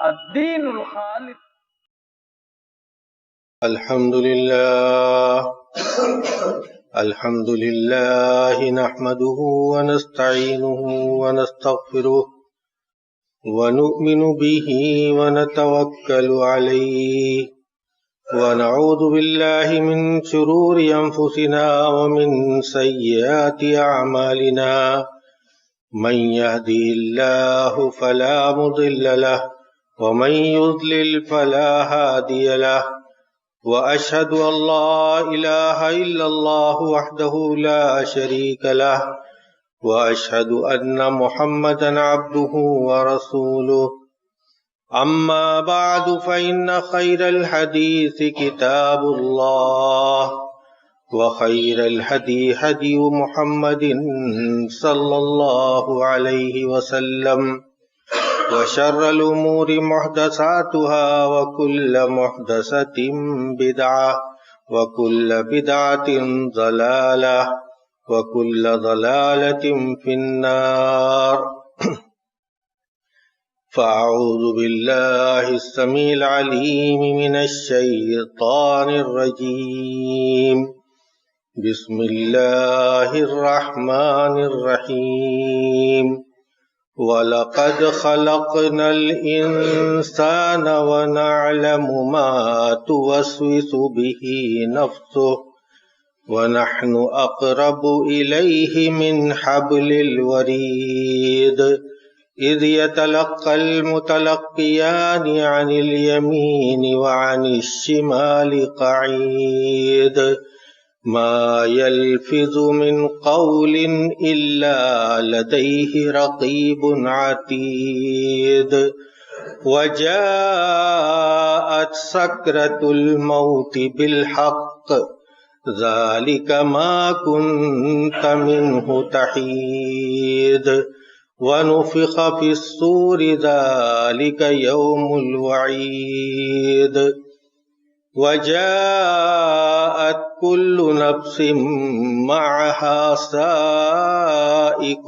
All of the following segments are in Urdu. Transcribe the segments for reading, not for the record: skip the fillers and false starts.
الدین الخالص. الحمد لله نحمده ونستعينه ونستغفره ونؤمن به ونتوكل عليه ونعوذ بالله من شرور أنفسنا ومن سيئات أعمالنا من يهده الله فلا مضل له ومن يضلل فلا هادي له وأشهد أن لا إله إلا الله وحده لا شريك له وأشهد أن محمدا عبده ورسوله أما بعد فإن خير الحديث كتاب الله وخير الهدي هدي محمد صلى الله عليه وسلم وشر الأمور محدثاتها وكل محدثة بدعة وكل بدعة ضلالة وكل ضلالة في النار. فأعوذ بالله السميع العليم من الشيطان الرجيم. بسم الله الرحمن الرحيم. وَلَقَدْ خَلَقْنَا الْإِنسَانَ وَنَعْلَمُ مَا تُوَسْوِسُ بِهِ نَفْسُهُ وَنَحْنُ أَقْرَبُ إِلَيْهِ مِنْ حَبْلِ الْوَرِيدِ إِذْ يَتَلَقَّى الْمُتَلَقِّيَانِ عَنِ الْيَمِينِ وَعَنِ الشِّمَالِ قَعِيدٌ مَا يَلْفِظُ مِنْ قَوْلٍ إِلَّا لَدَيْهِ رَقِيبٌ عَتِيدٌ. وَجَاءَتْ سَكْرَةُ الْمَوْتِ بِالْحَقِّ ذَلِكَ مَا كُنْتَ مِنْهُ تَحِيدُ. وَنُفِخَ فِي الصُّورِ ذَلِكَ يَوْمُ الْوَعِيدِ. وَجَاءَتْ كُلُّ نَفْسٍ مَّعَهَا سَائِقٌ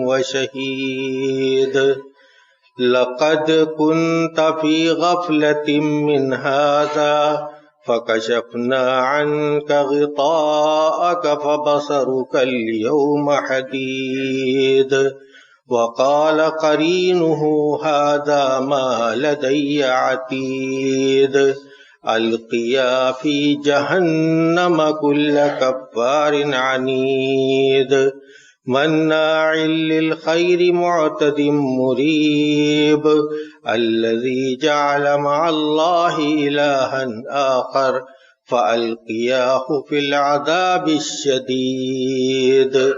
وَشَهِيدٌ. لَقَدْ كُنْتَ فِي غَفْلَةٍ مِّنْ هَٰذَا فَكَشَفْنَا عَنكَ غِطَاءَكَ فَبَصَرُكَ الْيَوْمَ حَدِيدٌ. وَقَالَ قَرِينُهُ هَٰذَا مَا لَدَيَّ عَتِيدٌ. الْقِيَا فِي جَهَنَّمَ كُلَّ كَفَّارٍ عَنِيدٍ مَّنَّاعٍ لِّلْخَيْرِ مُعْتَدٍ مُّرِيبٍ. الَّذِي جَعَلَ مَعَ اللَّهِ إِلَٰهًا آخَرَ فَأَلْقِيَاهُ فِي الْعَذَابِ الشَّدِيدِ.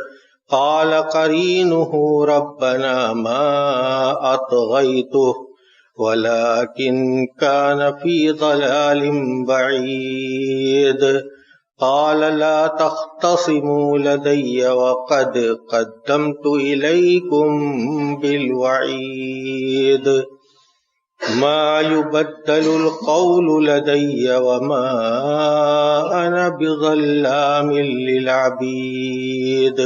قَالَ قَرِينُهُ رَبَّنَا مَا أَطْغَيْتُهُ وَلَٰكِن كَانَ فِي ضَلَالٍ بَعِيدٍ. قَالَ لَا تَخْتَصِمُوا لَدَيَّ وَقَدْ قَدَّمْتُ إِلَيْكُمْ بِالْوَعِيدِ. مَا يُبَدَّلُ الْقَوْلُ لَدَيَّ وَمَا أَنَا بِظَلَّامٍ لِّلْعَبِيدِ.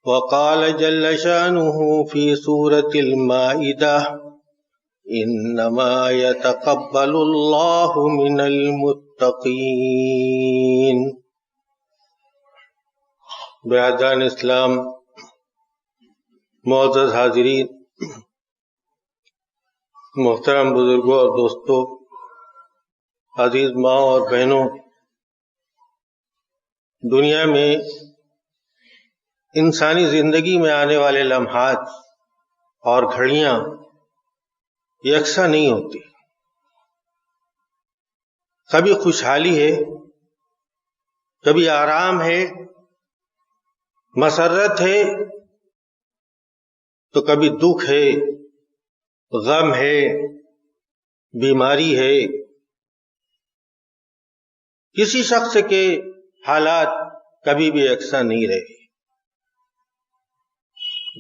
وقال جل شانه في سورة المائدة إنما يتقبل الله من المتقين. برادران اسلام، معزز حاضرین، محترم بزرگوں اور دوستوں، عزیز ماں اور بہنوں، دنیا میں انسانی زندگی میں آنے والے لمحات اور گھڑیاں یکساں نہیں ہوتی. کبھی خوشحالی ہے، کبھی آرام ہے، مسرت ہے تو کبھی دکھ ہے، غم ہے، بیماری ہے. کسی شخص کے حالات کبھی بھی یکساں نہیں رہے.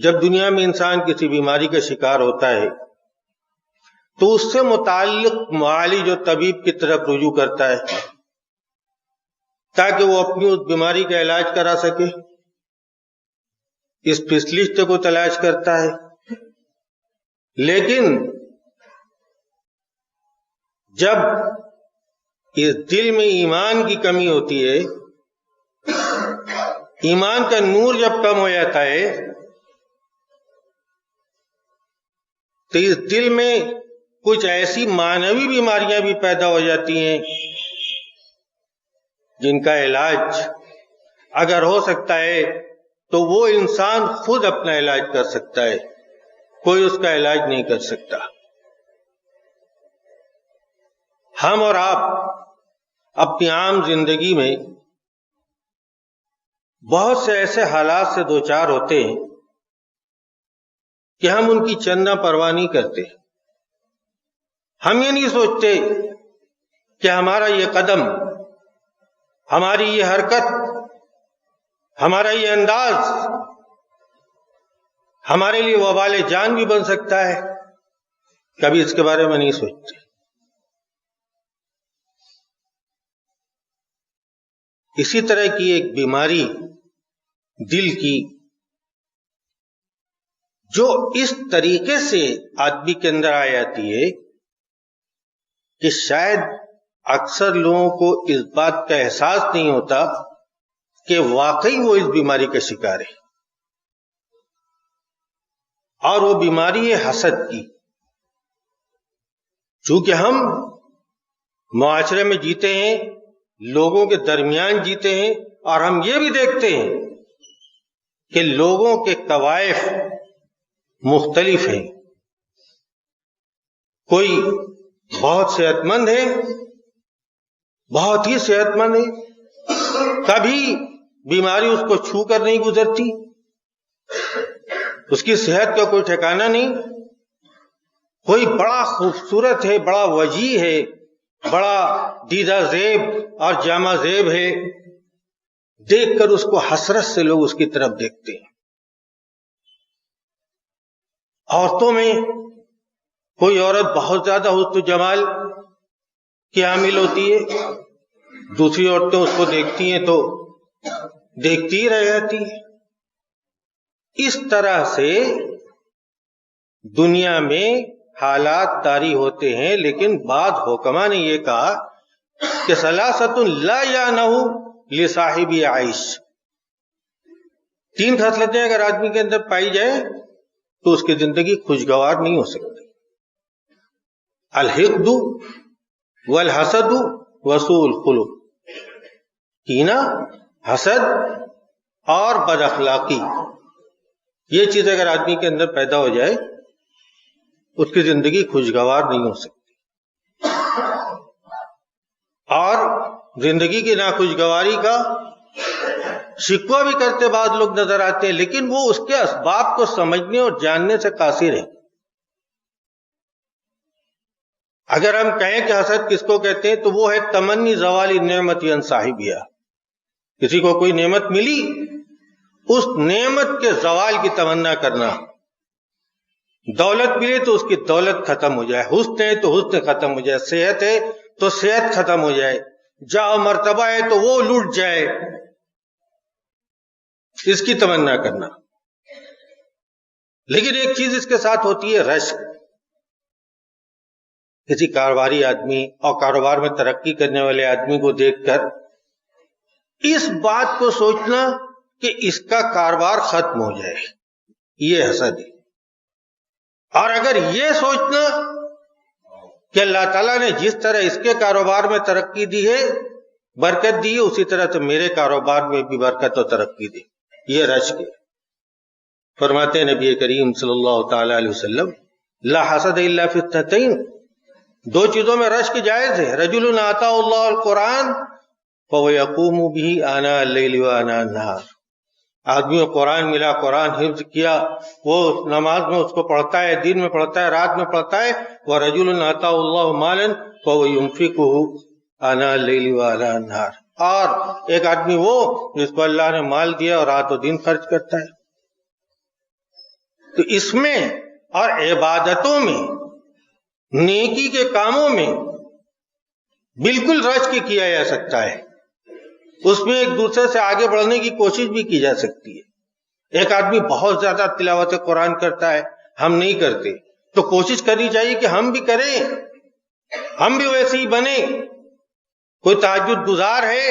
جب دنیا میں انسان کسی بیماری کا شکار ہوتا ہے تو اس سے متعلق معالج و طبیب کی طرف رجوع کرتا ہے تاکہ وہ اپنی اس بیماری کا علاج کرا سکے. اسپیشلسٹ کو تلاش کرتا ہے. لیکن جب اس دل میں ایمان کی کمی ہوتی ہے، ایمان کا نور جب کم ہو جاتا ہے، تو اس دل میں کچھ ایسی معنوی بیماریاں بھی پیدا ہو جاتی ہیں جن کا علاج اگر ہو سکتا ہے تو وہ انسان خود اپنا علاج کر سکتا ہے، کوئی اس کا علاج نہیں کر سکتا۔ ہم اور آپ اپنی عام زندگی میں بہت سے ایسے حالات سے دوچار ہوتے ہیں کہ ہم ان کی چندہ پرواہ نہیں کرتے۔ ہم یہ نہیں سوچتے کہ ہمارا یہ قدم، ہماری یہ حرکت، ہمارا یہ انداز ہمارے لیے وبال جان بھی بن سکتا ہے، کبھی اس کے بارے میں نہیں سوچتے۔ اسی طرح کی ایک بیماری دل کی، جو اس طریقے سے آدمی کے اندر آ جاتی ہے کہ شاید اکثر لوگوں کو اس بات کا احساس نہیں ہوتا کہ واقعی وہ اس بیماری کا شکار ہے، اور وہ بیماری ہے حسد کی۔ چونکہ ہم معاشرے میں جیتے ہیں، لوگوں کے درمیان جیتے ہیں، اور ہم یہ بھی دیکھتے ہیں کہ لوگوں کے طوائف مختلف ہیں۔ کوئی بہت صحت مند ہے، بہت ہی صحت مند ہے، کبھی بیماری اس کو چھو کر نہیں گزرتی، اس کی صحت کا کوئی ٹھکانہ نہیں۔ کوئی بڑا خوبصورت ہے، بڑا وجیح ہے، بڑا دیدہ زیب اور جامع زیب ہے، دیکھ کر اس کو حسرت سے لوگ اس کی طرف دیکھتے ہیں۔ عورتوں میں کوئی عورت بہت زیادہ حسن و جمال کی حامل ہوتی ہے، دوسری عورتیں اس کو دیکھتی ہیں تو دیکھتی ہی رہ جاتی ہیں۔ اس طرح سے دنیا میں حالات طاری ہوتے ہیں، لیکن بعض حکما نے یہ کہا کہ ثلاثۃ لا یعنہ لصاحب عیش، تین خصلتیں اگر آدمی کے اندر پائی جائیں تو اس کی زندگی خوشگوار نہیں ہو سکتی: الحقد والحسد وسوء الخلق، کینہ، حسد اور بد اخلاقی، یہ چیز اگر آدمی کے اندر پیدا ہو جائے اس کی زندگی خوشگوار نہیں ہو سکتی۔ اور زندگی کی ناخوشگواری کا شکوہ بھی کرتے بعض لوگ نظر آتے ہیں، لیکن وہ اس کے اسباب کو سمجھنے اور جاننے سے قاصر ہیں۔ اگر ہم کہیں کہ حسد کس کو کہتے ہیں تو وہ ہے تمنی زوال نعمت عن صاحبہ، کسی کو کوئی نعمت ملی، اس نعمت کے زوال کی تمنا کرنا۔ دولت ملے تو اس کی دولت ختم ہو جائے، حسن ہے تو حسن ختم ہو جائے، صحت ہے تو صحت ختم ہو جائے، جاہ و مرتبہ ہے تو وہ لٹ جائے، اس کی تمنا کرنا۔ لیکن ایک چیز اس کے ساتھ ہوتی ہے، رشک۔ کسی کاروباری آدمی اور کاروبار میں ترقی کرنے والے آدمی کو دیکھ کر اس بات کو سوچنا کہ اس کا کاروبار ختم ہو جائے، یہ حسد ہے۔ اور اگر یہ سوچنا کہ اللہ تعالیٰ نے جس طرح اس کے کاروبار میں ترقی دی ہے، برکت دی ہے، اسی طرح سے میرے کاروبار میں بھی برکت و ترقی دی، یہ رشک ہے۔ فرماتے ہیں نبی کریم صلی اللہ تعالی علیہ وسلم، لا حسد الا فی اثنتین، دو چیزوں میں رشک جائز ہے: رجل آتاہ اللہ القرآن فهو یقوم به آناء اللیل وآناء النہار، آدمی کو قرآن ملا، قرآن حفظ کیا، وہ نماز میں اس کو پڑھتا ہے، دن میں پڑھتا ہے، رات میں پڑھتا ہے۔ وَرَجُلٌ آتَاهُ اللَّهُ مَالًا فَهُوَ يُنْفِقُهُ آنَاءَ اللَّيْلِ وَآنَاءَ النَّهَارِ، اور ایک آدمی وہ جس کو اللہ نے مال دیا اور رات و دن خرچ کرتا ہے۔ تو اس میں اور عبادتوں میں، نیکی کے کاموں میں بالکل رشک کیا جا سکتا ہے، اس میں ایک دوسرے سے آگے بڑھنے کی کوشش بھی کی جا سکتی ہے۔ ایک آدمی بہت زیادہ تلاوت قرآن کرتا ہے، ہم نہیں کرتے، تو کوشش کرنی چاہیے کہ ہم بھی کریں، ہم بھی ویسے ہی بنے. کوئی تہجد گزار ہے,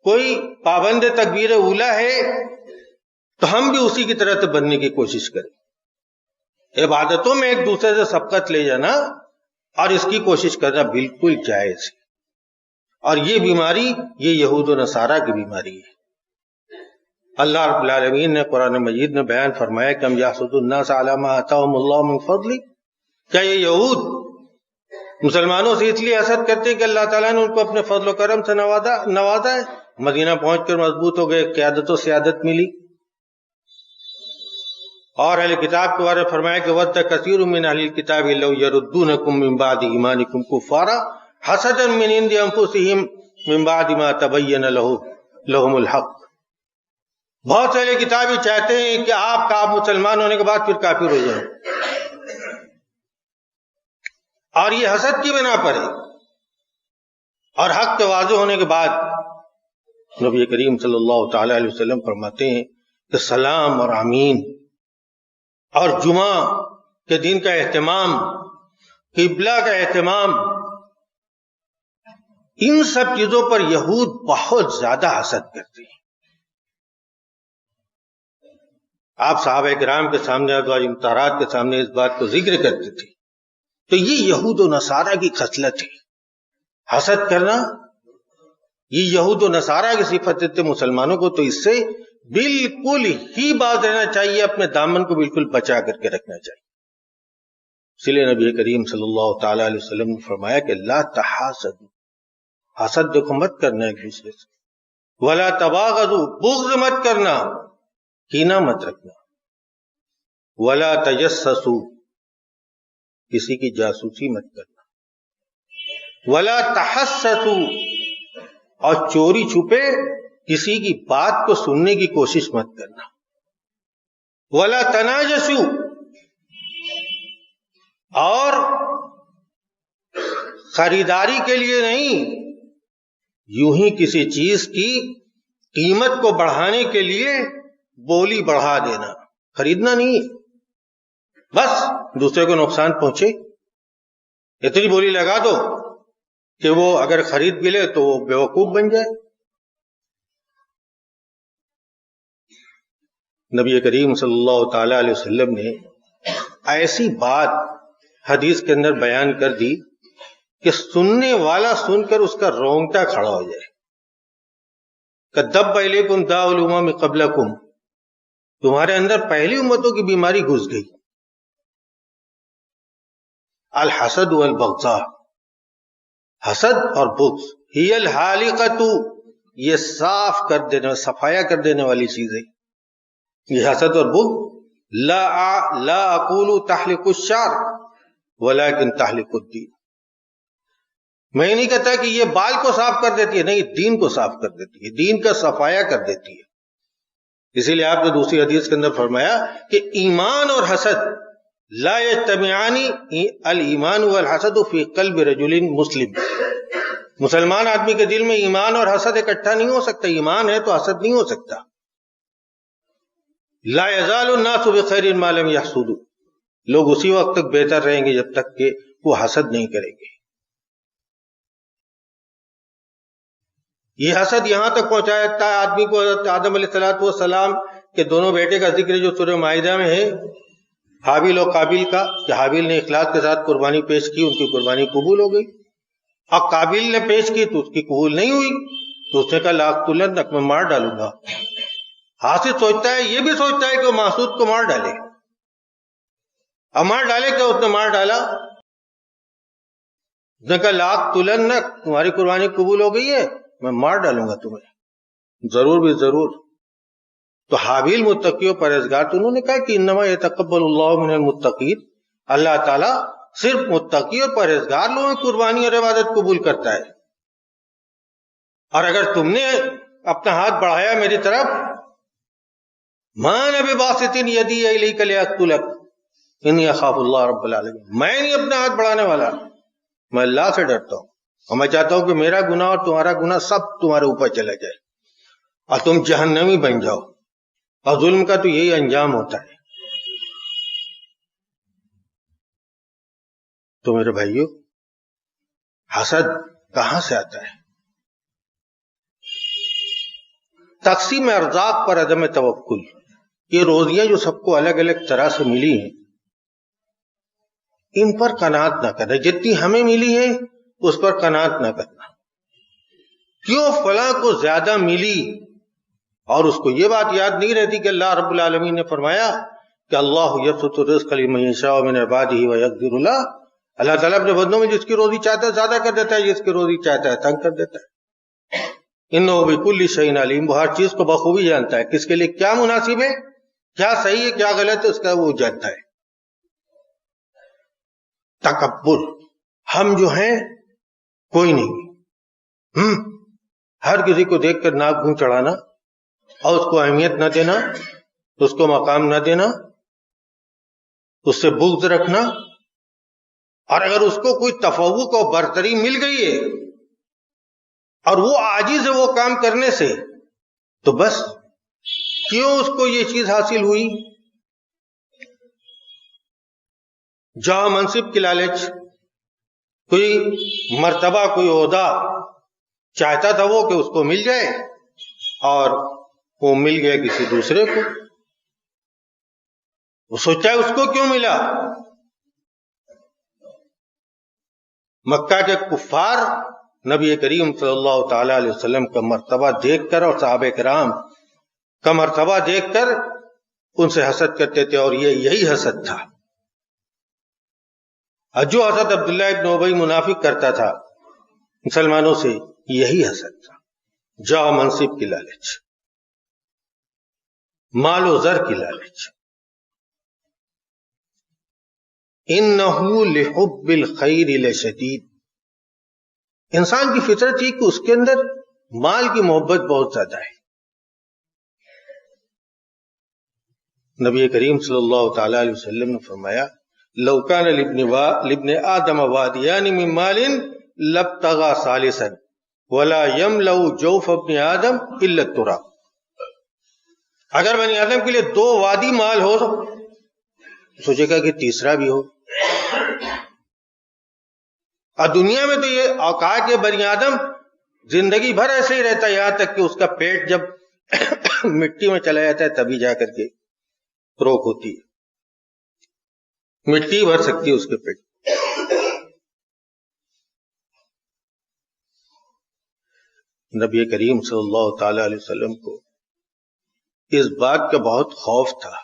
کوئی پابند تکبیر اولیٰ ہے, تو ہم بھی اسی کی طرح بننے کی کوشش کریں. عبادتوں میں ایک دوسرے سے سبقت لے جانا اور اس کی کوشش کرنا بالکل جائز ہے. اور یہ بیماری یہ یہود و نصارہ کی بیماری ہے. اللہ رب العالمین نے قرآن مجید میں بیان فرمایا کہ ہم یحسد الناس علی ما آتاہم اللہ من فضل. کیا یہ یہود مسلمانوں سے اس لیے حسد کرتے ہیں کہ اللہ تعالیٰ نے ان کو اپنے فضل و کرم سے نوازا ہے, مدینہ پہنچ کر مضبوط ہو گئے, قیادت و سیادت ملی. اور اہل کتاب کے بارے میں فرمایا کہ وَدَّ كَثِيرٌ مِّنْ أَهْلِ الْكِتَابِ لَوْ يَرُدُّونَكُم مِّن بَعْدِ إِيمَانِكُمْ كُفَّارًا حَسَدًا مِّنْ عِندِ أَنفُسِهِم مِّن بَعْدِ مَا تَبَيَّنَ لَهُمُ الْحَقُّ. بہت سے اہل کتاب چاہتے ہیں کہ آپ مسلمان ہونے کے بعد پھر کافر ہو جائیں, اور یہ حسد کی بنا پر ہے. اور حق کے واضح ہونے کے بعد نبی کریم صلی اللہ تعالی علیہ وسلم فرماتے ہیں کہ سلام اور آمین اور جمعہ کے دن کا اہتمام, قبلہ کا اہتمام, ان سب چیزوں پر یہود بہت زیادہ حسد کرتے ہیں. آپ صحابہ کرام کے سامنے ازواج مطہرات کے سامنے اس بات کو ذکر کرتے تھے. تو یہ یہود و نصارہ کی خصلت ہے, حسد کرنا. یہ یہود و نصارہ کی صفت تھے مسلمانوں کو, تو اس سے بالکل ہی باز رہنا چاہیے, اپنے دامن کو بالکل بچا کر کے رکھنا چاہیے. اس لیے نبی کریم صلی اللہ تعالی علیہ وسلم نے فرمایا کہ لا تحاسدوا, حسد دیکھو مت کرنا ایک دوسرے سے. ولا تباغضوا, بغض مت کرنا, کینہ مت رکھنا. ولا تجسسوا, کسی کی جاسوسی مت کرنا. ولا تحسسوا, اور چوری چھپے کسی کی بات کو سننے کی کوشش مت کرنا. ولا تناجسوا, اور خریداری کے لیے نہیں, یوں ہی کسی چیز کی قیمت کو بڑھانے کے لیے بولی بڑھا دینا. خریدنا نہیں, بس دوسرے کو نقصان پہنچے اتنی بولی لگا دو کہ وہ اگر خرید بھی لے تو وہ بیوقوف بن جائے. نبی کریم صلی اللہ تعالی علیہ وسلم نے ایسی بات حدیث کے اندر بیان کر دی کہ سننے والا سن کر اس کا رونگٹا کھڑا ہو جائے. کَذَّبَ إِلَيْكُمْ دَاءُ الْأُمَمِ قَبْلَكُمْ, تمہارے اندر پہلی امتوں کی بیماری گھس گئی. الحسد والبغضاء, حسد اور بغض, ہی الحالقۃ, یہ صاف کر دینے, صفایا کر دینے والی چیز ہے. یہ حسد اور بغض. لا اقول تحلق الشعر ولكن تحلق الدین, میں نہیں کہتا کہ یہ بال کو صاف کر دیتی ہے, نہیں, دین کو صاف کر دیتی ہے, دین کا صفایا کر دیتی ہے. اسی لیے آپ نے دوسری حدیث کے اندر فرمایا کہ ایمان اور حسد لا یجتمعان الایمان والحسد فی قلب رجل مسلم. مسلمان آدمی کے دل میں ایمان اور حسد اکٹھا نہیں ہو سکتا. ایمان ہے تو حسد نہیں ہو سکتا. لا یزال الناس بخیر ما لم یحسدوا, لوگ اسی وقت تک بہتر رہیں گے جب تک کہ وہ حسد نہیں کریں گے. یہ حسد یہاں تک پہنچا جاتا ہے آدمی کو حضرت آدم علیہ السلام کے دونوں بیٹے کا ذکر جو سورہ مائدہ میں ہے, حابیل اور قابیل کا, کہ حابیل نے اخلاص کے ساتھ قربانی پیش کی, ان کی قربانی قبول ہو گئی. اور قابیل نے پیش کی تو اس کی قبول نہیں ہوئی, تو اس نے کہا لاقتلنک, میں مار ڈالوں گا. حاسد سوچتا ہے, یہ بھی سوچتا ہے کہ وہ محسود کو مار ڈالے. اب مار ڈالے کیا, اس نے مار ڈالا. اس نے کہا لاقتلنک, تمہاری قربانی قبول ہو گئی ہے, میں مار ڈالوں گا تمہیں, ضرور بھی ضرور. تو حابیل متقی و پرہیزگار, تو انہوں نے کہا کہ انما یتقبل اللہ من المتقین, اللہ تعالیٰ صرف متقی اور پرہیزگار لوگوں کی قربانی اور عبادت قبول کرتا ہے. اور اگر تم نے اپنا ہاتھ بڑھایا میری طرف, ما انا بباسط یدی الیک لاقتلک انی اخاف اللہ رب العالمین, میں نہیں اپنا ہاتھ بڑھانے والا, میں اللہ سے ڈرتا ہوں, اور میں چاہتا ہوں کہ میرا گناہ اور تمہارا گناہ سب تمہارے اوپر چلا جائے اور تم جہنمی بن جاؤ. اور ظلم کا تو یہی انجام ہوتا ہے. تو میرے بھائیو, حسد کہاں سے آتا ہے؟ تقسیم ارزاق پر عدم توکل. یہ روزیاں جو سب کو الگ الگ طرح سے ملی ہیں، ان پر قناعت نہ کرنا. جتنی ہمیں ملی ہے اس پر قناعت نہ کرنا. کیوں فلاں کو زیادہ ملی، اور اس کو یہ بات یاد نہیں رہتی کہ اللہ رب العالمین نے فرمایا کہ اللہ یبسط الرزق لمن یشاء من عباده ویقدر له. اللہ تعالیٰ اپنے بندوں میں جس کی روزی چاہتا ہے زیادہ کر دیتا ہے، جس کی روزی چاہتا ہے تنگ کر دیتا ہے. انہ بکل شیء علیم. وہ ہر چیز کو بخوبی جانتا ہے، کس کے لیے کیا مناسب ہے، کیا صحیح ہے، کیا غلط ہے، اس کا وہ جانتا ہے. تکبر، ہم جو ہیں کوئی نہیں، ہر کسی کو دیکھ کر ناک منہ چڑھانا اور اس کو اہمیت نہ دینا، اس کو مقام نہ دینا، اس سے بغض رکھنا. اور اگر اس کو کوئی تفوق اور برتری مل گئی ہے اور وہ عاجز ہے وہ کام کرنے سے، تو بس کیوں اس کو یہ چیز حاصل ہوئی؟ جہاں منصب کی لالچ، کوئی مرتبہ، کوئی عہدہ چاہتا تھا وہ کہ اس کو مل جائے، اور وہ مل گیا کسی دوسرے کو. وہ سوچا ہے اس کو کیوں ملا. مکہ کے کفار نبی کریم صلی اللہ تعالی علیہ وسلم کا مرتبہ دیکھ کر اور صحابہ کرام کا مرتبہ دیکھ کر ان سے حسد کرتے تھے، اور یہ یہی حسد تھا. جو حسد عبداللہ ابن ابی منافق کرتا تھا مسلمانوں سے، یہی حسد تھا. جاہ منصب کی لالچ، مال و زر کی لالچ. انہ لحب الخیر لشدید. انسان کی فطرت ہی کہ اس کے اندر مال کی محبت بہت زیادہ ہے. نبی کریم صلی اللہ تعالی علیہ وسلم نے فرمایا لو کان لابن آدم وادیان من مال لابتغى ثالثا ولا يملأ جوف ابن آدم الا التراب. اگر بنی آدم کے لیے 2 وادی مال ہو تو سوچے گا کہ تیسرا بھی ہو. اور دنیا میں تو یہ اوقات کے بنی آدم زندگی بھر ایسے ہی رہتا ہے، یہاں تک کہ اس کا پیٹ جب مٹی میں چلا جاتا ہے تبھی جا کر کے روک ہوتی ہے. مٹی بھر سکتی ہے اس کے پیٹ. نبی کریم صلی اللہ تعالی علیہ وسلم کو اس بات کا بہت خوف تھا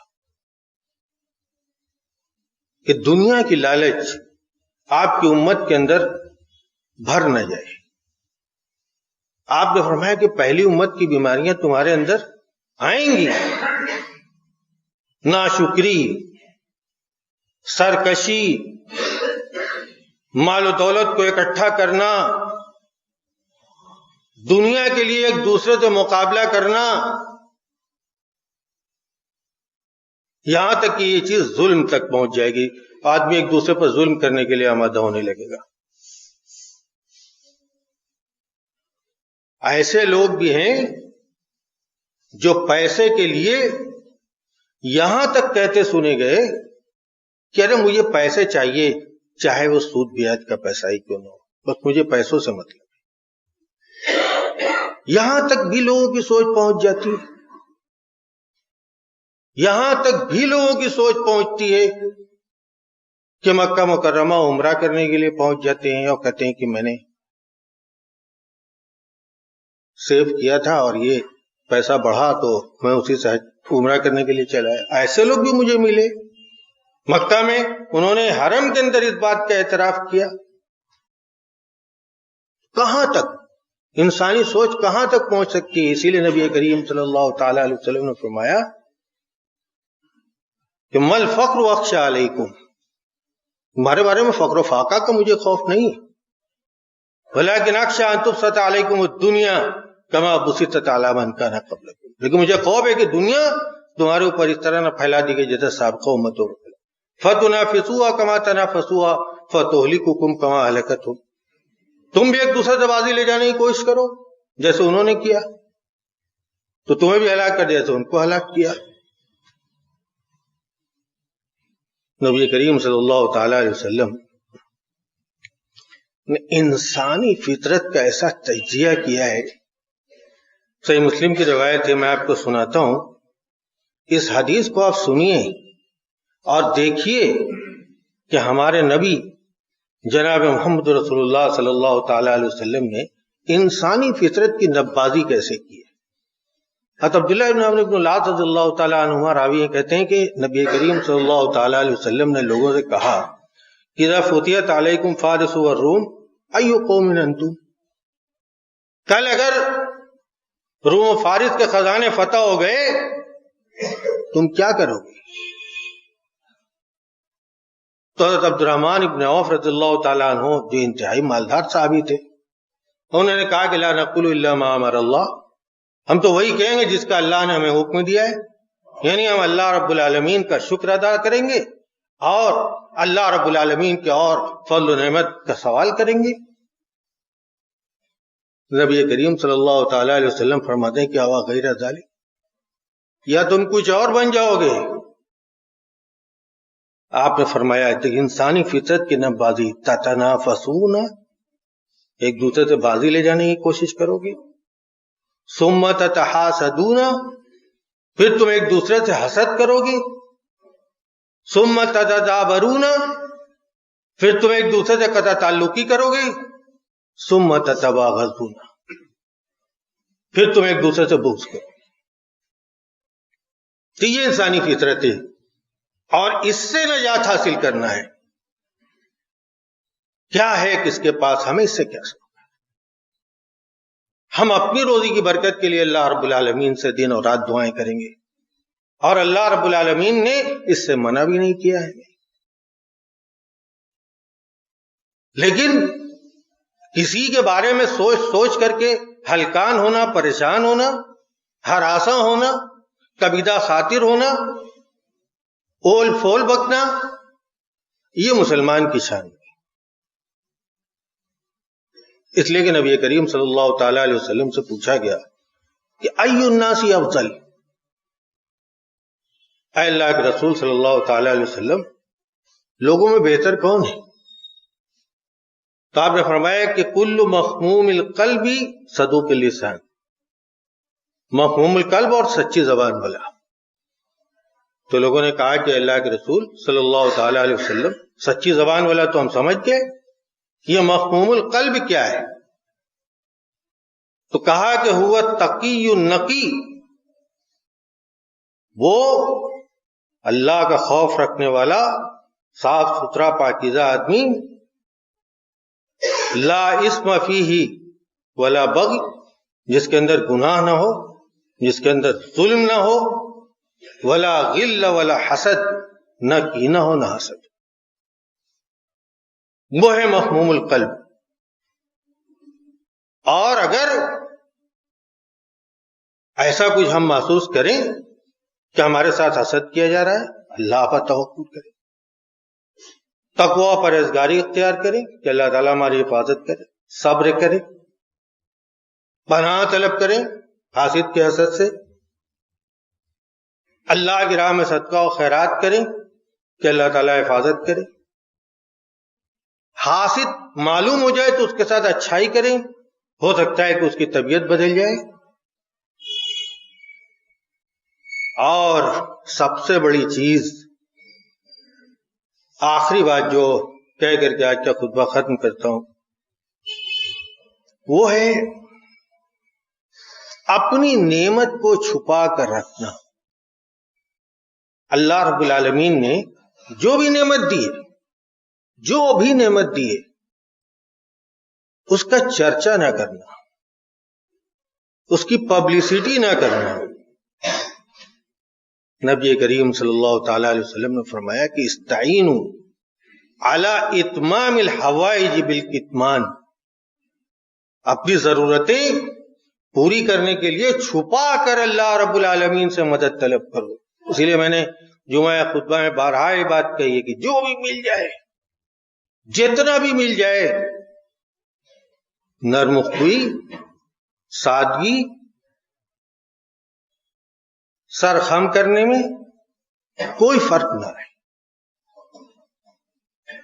کہ دنیا کی لالچ آپ کی امت کے اندر بھر نہ جائے. آپ نے فرمایا کہ پہلی امت کی بیماریاں تمہارے اندر آئیں گی، ناشکری، سرکشی، مال و دولت کو اکٹھا کرنا، دنیا کے لیے ایک دوسرے سے مقابلہ کرنا، یہاں تک کہ یہ چیز ظلم تک پہنچ جائے گی. آدمی ایک دوسرے پر ظلم کرنے کے لیے آمادہ ہونے لگے گا. ایسے لوگ بھی ہیں جو پیسے کے لیے یہاں تک کہتے سنے گئے کہ ارے مجھے پیسے چاہیے، چاہے وہ سود بیاج کا پیسہ ہی کیوں نہ ہو، بس مجھے پیسوں سے مطلب ہے. یہاں تک بھی لوگوں کی سوچ پہنچ جاتی ہے. یہاں تک بھی لوگوں کی سوچ پہنچتی ہے کہ مکہ مکرمہ عمرہ کرنے کے لیے پہنچ جاتے ہیں اور کہتے ہیں کہ میں نے سیو کیا تھا اور یہ پیسہ بڑھا تو میں اسی سے عمرہ کرنے کے لیے چلا ہے. ایسے لوگ بھی مجھے ملے مکہ میں، انہوں نے حرم کے اندر اس بات کا اعتراف کیا. کہاں تک انسانی سوچ کہاں تک پہنچ سکتی ہے؟ اسی لیے نبی کریم صلی اللہ تعالی علیہ وسلم نے فرمایا کہ مل فخر اخشى علیکم، تمہارے بارے میں فقر و فاقہ کا مجھے خوف نہیں، ولکن اخشى ان تبسط علیکم الدنیا کما بسطت علی من کان قبلکم، لیکن مجھے خوف ہے کہ دنیا تمہارے اوپر اس طرح نہ پھیلا دی گئی جیسے سابقہ امتوں پر. فتنافسوها کما تنافسوها فتهلككم کما اهلكتهم، تم بھی ایک دوسرے سے بازی لے جانے کی کوشش کرو جیسے انہوں نے کیا تو تمہیں بھی ہلاک کر دیا، جیسے ان کو ہلاک کیا. نبی کریم صلی اللہ تعالی علیہ وسلم نے انسانی فطرت کا ایسا تجزیہ کیا ہے. صحیح مسلم کی روایت ہے، میں آپ کو سناتا ہوں. اس حدیث کو آپ سنیے اور دیکھیے کہ ہمارے نبی جناب محمد رسول اللہ صلی اللہ تعالی علیہ وسلم نے انسانی فطرت کی نبازی کیسے کی ہے. عبداللہ ابن عمرو بن العاص رضی اللہ تعالیٰ عنہما راوی کہتے ہیں کہ نبی کریم صلی اللہ تعالیٰ علیہ وسلم نے لوگوں سے کہا کہ اذا فتحت علیکم فارس والروم ای قوم انتم، کل اگر روم و فارس کے خزانے فتح ہو گئے تم کیا کرو گے؟ تو حضرت عبد الرحمن ابن عوف رضی اللہ تعالیٰ عنہ جو انتہائی مالدار صحابی تھے، انہوں نے کہا کہ لا نقول الا ما امر اللہ، ہم تو وہی کہیں گے جس کا اللہ نے ہمیں حکم دیا ہے. یعنی ہم اللہ رب العالمین کا شکر ادا کریں گے اور اللہ رب العالمین کے اور فضل و نعمت کا سوال کریں گے. نبی کریم صلی اللہ تعالی علیہ وسلم فرماتے ہیں کہ اوا غیر ذالک، یا تم کچھ اور بن جاؤ گے. آپ نے فرمایا کہ انسانی فطرت کی نبازی تتنافسون، ایک دوسرے سے بازی لے جانے کی کوشش کرو گے. ثم تتحاسدون، پھر تم ایک دوسرے سے حسد کرو گے. ثم تتدابرون، پھر تم ایک دوسرے سے قطع تعلقی کرو گے. ثم تتباغضون، پھر تم ایک دوسرے سے بغض کرو. تو یہ انسانی فطرت ہے اور اس سے نجات حاصل کرنا ہے. کیا ہے کس کے پاس، ہمیں اس سے کیا سکتا؟ ہم اپنی روزی کی برکت کے لیے اللہ رب العالمین سے دن اور رات دعائیں کریں گے، اور اللہ رب العالمین نے اس سے منع بھی نہیں کیا ہے. لیکن کسی کے بارے میں سوچ سوچ کر کے ہلکان ہونا، پریشان ہونا، ہراساں ہونا، کبیدہ خاطر ہونا، اول فول بکنا، یہ مسلمان کی شان ہے. اس لیے کہ نبی کریم صلی اللہ تعالی علیہ وسلم سے پوچھا گیا کہ ای الناس افضل، اے اللہ کے رسول صلی اللہ تعالی علیہ وسلم لوگوں میں بہتر کون ہے؟ تو آپ نے فرمایا کہ کل مخموم القلب صدوق اللسان، مخموم القلب اور سچی زبان والا. تو لوگوں نے کہا کہ اللہ کے رسول صلی اللہ تعالی علیہ وسلم سچی زبان والا تو ہم سمجھ گئے، یہ مفہوم القلب کیا ہے؟ تو کہا کہ ہوا تقی النقی، وہ اللہ کا خوف رکھنے والا صاف ستھرا پاکیزہ آدمی، لا اسم فیہ ولا بغی، جس کے اندر گناہ نہ ہو، جس کے اندر ظلم نہ ہو، ولا غل ولا حسد، نہ کینہ ہو نہ حسد. وہ ہے مفہوم القلب. اور اگر ایسا کچھ ہم محسوس کریں کہ ہمارے ساتھ حسد کیا جا رہا ہے، اللہ پر توکل کریں، تقوی پرہیزگاری اختیار کریں کہ اللہ تعالیٰ ہماری حفاظت کرے، صبر کریں، پناہ طلب کریں حاسد کے حسد سے، اللہ کی راہ میں صدقہ و خیرات کریں کہ اللہ تعالیٰ حفاظت کرے. حاسد معلوم ہو جائے تو اس کے ساتھ اچھائی کریں، ہو سکتا ہے کہ اس کی طبیعت بدل جائے. اور سب سے بڑی چیز، آخری بات جو کہہ کر کے آج کا خطبہ ختم کرتا ہوں، وہ ہے اپنی نعمت کو چھپا کر رکھنا. اللہ رب العالمین نے جو بھی نعمت دی ہے، جو بھی نعمت دی ہے، اس کا چرچا نہ کرنا، اس کی پبلسٹی نہ کرنا. نبی کریم صلی اللہ تعالی علیہ وسلم نے فرمایا کہ استعینوا علی اتمام الحوائج بالکتمان، اپنی ضرورتیں پوری کرنے کے لیے چھپا کر اللہ رب العالمین سے مدد طلب کرو. اسی لیے میں نے جمعہ خطبہ میں بارہا یہ بات کہی ہے کہ جو بھی مل جائے، جتنا بھی مل جائے، نرم خوئی، سادگی، سر خم کرنے میں کوئی فرق نہ رہے.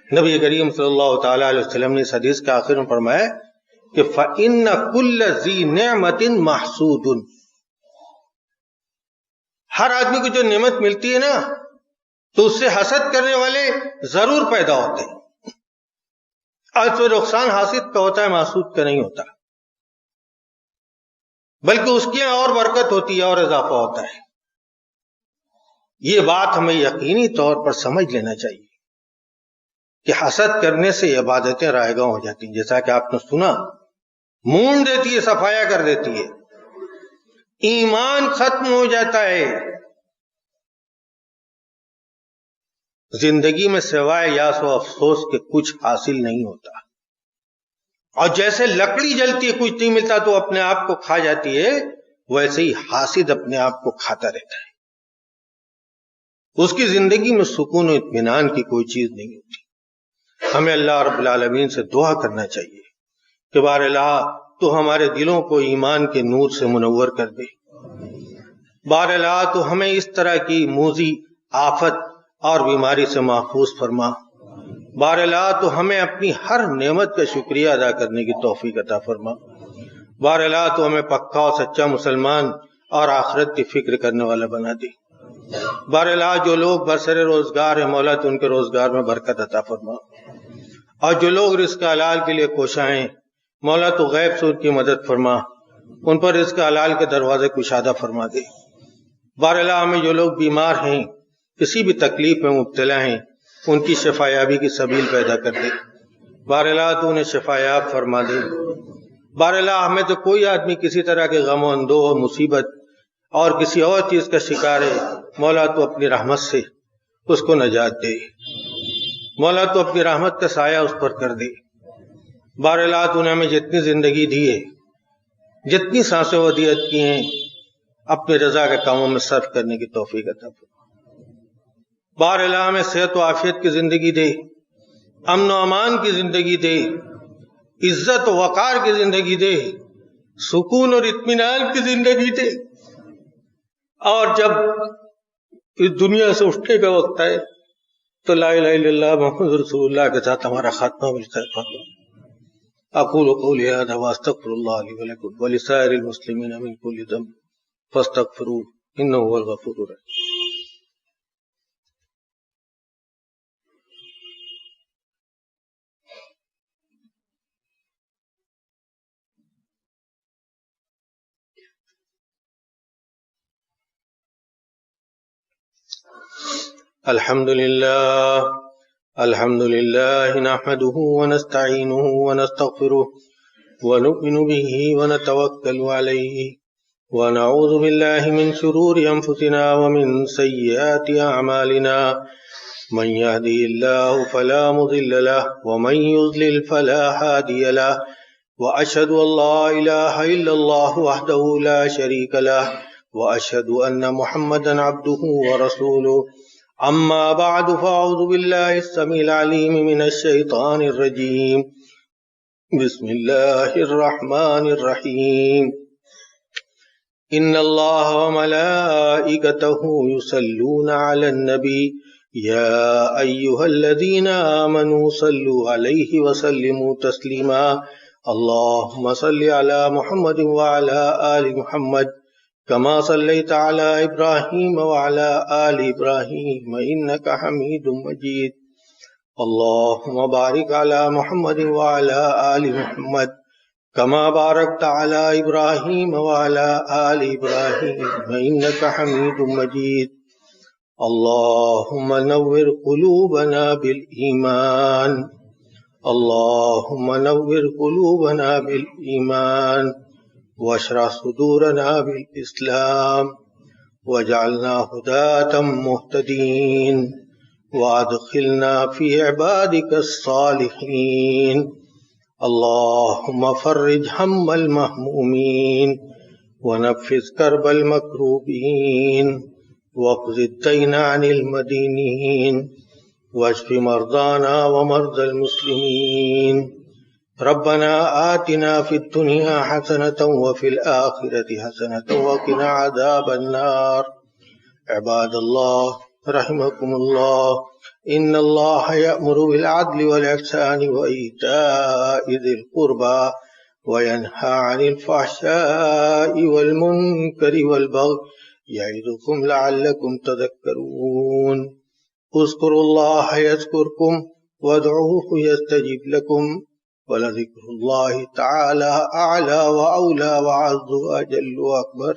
نبی کریم صلی اللہ تعالی علیہ وسلم نے اس حدیث کے آخر میں فرمایا کہ فَإِنَّ كُلَّ ذِي نِعْمَةٍ مَحْسُودٌ، ہر آدمی کو جو نعمت ملتی ہے نا تو اس سے حسد کرنے والے ضرور پیدا ہوتے ہیں، اور تو نقصان حاسد کا ہوتا ہے، محسود کا نہیں ہوتا، بلکہ اس کی اور برکت ہوتی ہے اور اضافہ ہوتا ہے۔ یہ بات ہمیں یقینی طور پر سمجھ لینا چاہیے کہ حسد کرنے سے عبادتیں رائے گاں ہو جاتی ہیں، جیسا کہ آپ نے سنا، مونڈ دیتی ہے، صفایا کر دیتی ہے، ایمان ختم ہو جاتا ہے، زندگی میں سوائے یاس و افسوس کے کچھ حاصل نہیں ہوتا، اور جیسے لکڑی جلتی ہے کچھ نہیں ملتا تو اپنے آپ کو کھا جاتی ہے، ویسے ہی حاسد اپنے آپ کو کھاتا رہتا ہے، اس کی زندگی میں سکون و اطمینان کی کوئی چیز نہیں ہوتی۔ ہمیں اللہ رب العالمین سے دعا کرنا چاہیے کہ بار الہ تو ہمارے دلوں کو ایمان کے نور سے منور کر دے، بار الہ تو ہمیں اس طرح کی موذی آفت اور بیماری سے محفوظ فرما، بار الہ تو ہمیں اپنی ہر نعمت کا شکریہ ادا کرنے کی توفیق عطا فرما، بار الہ تو ہمیں پکا اور سچا مسلمان اور آخرت کی فکر کرنے والا بنا دے، بار الہ جو لوگ برسر روزگار ہیں مولا تو ان کے روزگار میں برکت عطا فرما، اور جو لوگ رزق حلال کے لیے کوشاں ہیں مولا تو غیب سے ان کی مدد فرما، ان پر رزق حلال کے دروازے کشادہ فرما دے، بار الہ ہمیں جو لوگ بیمار ہیں کسی بھی تکلیف میں مبتلا ہیں ان کی شفا یابی کی سبیل پیدا کر دے، بار الہ تو انہیں شفا یاب فرما دے، بار الہ ہمیں تو کوئی آدمی کسی طرح کے غم و اندوہ مصیبت اور کسی اور چیز کا شکار ہے مولا تو اپنی رحمت سے اس کو نجات دے، مولا تو اپنی رحمت کا سایہ اس پر کر دے، بار الہ تو نے ہمیں جتنی زندگی دی ہے، جتنی سانسیں ودیعت کی ہیں، اپنی رضا کے کاموں میں صرف کرنے کی توفیق عطا فرما، بار الہ ہمیں صحت و عافیت کی زندگی دے، امن و امان کی زندگی دے، عزت و وقار کی زندگی دے، سکون اور اطمینان کی زندگی دے، اور جب اس دنیا سے اٹھنے کا وقت آئے تو لا الہ الا اللہ محمد رسول اللہ کے ساتھ ہمارا خاتمہ بالخیر فرما۔ اقول قولی ھذا واستغفر اللہ لی ولکم ولسائر المسلمین من کل ذنب فاستغفروہ انہ هو الغفور الرحیم۔ الحمد لله نحمده ونستعينه ونستغفره ونؤمن به ونتوكل عليه ونعوذ بالله من شرور أنفسنا ومن سيئات أعمالنا، من يهده الله فلا مضل له ومن يضلل فلا هادي له، وأشهد أن لا إله إلا الله وحده لا شريك له، وأشهد أن محمدا عبده ورسوله، أما بعد فأعوذ بالله السميع العليم من الشيطان الرجيم، بسم الله الرحمن الرحيم، إن الله وملائكته يصلون على النبي يا أيها الذين آمنوا صلوا عليه وسلموا تسليما، اللهم صل على محمد وعلى آل محمد كما صليت على إبراهيم وعلى آل إبراهيم إنك حميد مجيد، اللهم بارك على محمد وعلى آل محمد كما باركت على إبراهيم وعلى آل إبراهيم إنك حميد مجيد، اللهم نور قلوبنا بالإيمان، اللهم نور قلوبنا بالإيمان واشرح صدورنا بالإسلام واجعلنا هداة مهتدين وادخلنا في عبادك الصالحين، اللهم فرج هم المهمومين ونفذ كرب المكروبين واقض الدين عن المدينين واشف مرضانا ومرضى المسلمين، ربنا آتنا في الدنيا حسنة وفي الآخرة حسنة وقنا عذاب النار، عباد الله رحمكم الله. إن الله يأمر بالعدل والإحسان وإيتاء ذي القربى وينهى عن الفحشاء والمنكر والبغي يعظكم لعلكم تذكرون. اذكروا الله يذكركم وادعوه يستجب لكم ولذكر الله تعالى أعلى وأولى وأعز وأجل وأكبر.